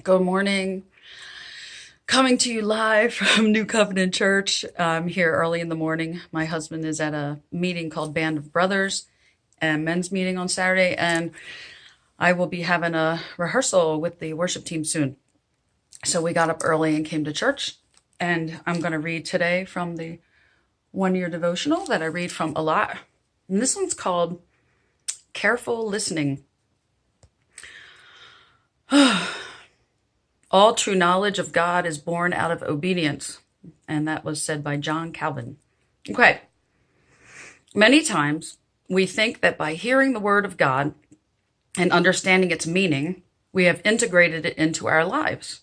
Good morning. Coming to you live from New Covenant Church. I'm here early in the morning. My husband is at a meeting called Band of Brothers, a men's meeting on Saturday, and I will be having a rehearsal with the worship team soon. So we got up early and came to church, and I'm going to read today from the one-year devotional that I read from a lot. And this one's called Careful Listening. All true knowledge of God is born out of obedience. And that was said by John Calvin. Okay. Many times we think that by hearing the word of God and understanding its meaning, we have integrated it into our lives.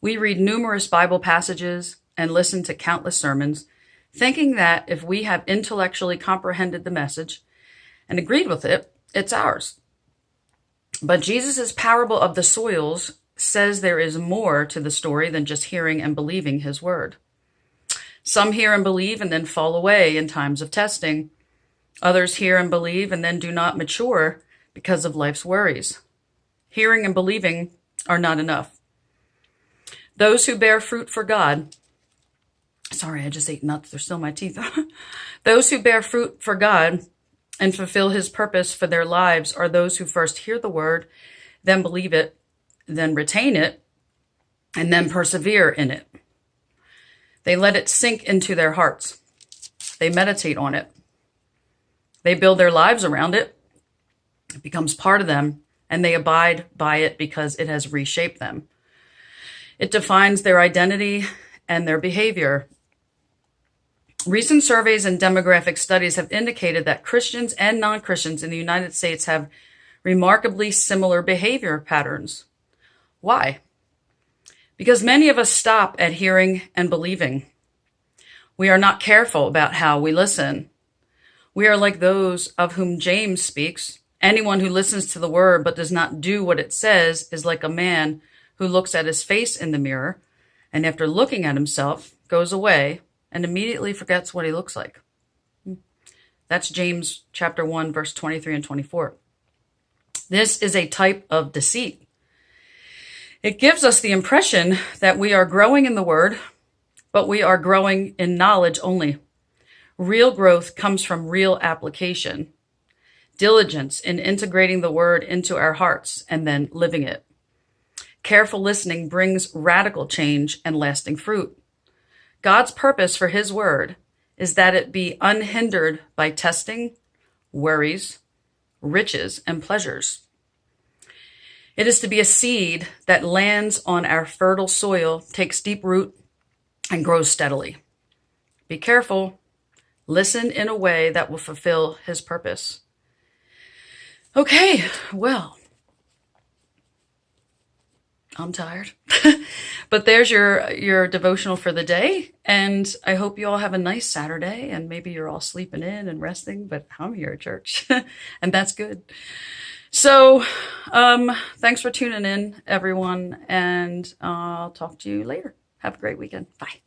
We read numerous Bible passages and listen to countless sermons, thinking that if we have intellectually comprehended the message and agreed with it, it's ours. But Jesus' parable of the soils says there is more to the story than just hearing and believing his word. Some hear and believe and then fall away in times of testing. Others hear and believe and then do not mature because of life's worries. Hearing and believing are not enough. Those who bear fruit for God, sorry, I just ate nuts, they're still in my teeth. Those who bear fruit for God and fulfill his purpose for their lives are those who first hear the word, then believe it, then retain it, and then persevere in it. They let it sink into their hearts. They meditate on it. They build their lives around it. It becomes part of them, and they abide by it because it has reshaped them. It defines their identity and their behavior. Recent surveys and demographic studies have indicated that Christians and non-Christians in the United States have remarkably similar behavior patterns. Why? Because many of us stop at hearing and believing. We are not careful about how we listen. We are like those of whom James speaks. Anyone who listens to the word but does not do what it says is like a man who looks at his face in the mirror and after looking at himself goes away and immediately forgets what he looks like. That's James chapter 1, verse 23 and 24. This is a type of deceit. It gives us the impression that we are growing in the word, but we are growing in knowledge only. Real growth comes from real application, diligence in integrating the word into our hearts and then living it. Careful listening brings radical change and lasting fruit. God's purpose for his word is that it be unhindered by testing, worries, riches, and pleasures. It is to be a seed that lands on our fertile soil, takes deep root, and grows steadily. Be careful. Listen in a way that will fulfill his purpose. Okay, well, I'm tired. But there's your devotional for the day. And I hope you all have a nice Saturday. And maybe you're all sleeping in and resting, but I'm here at church. And that's good. So thanks for tuning in, everyone. And I'll talk to you later. Have a great weekend. Bye.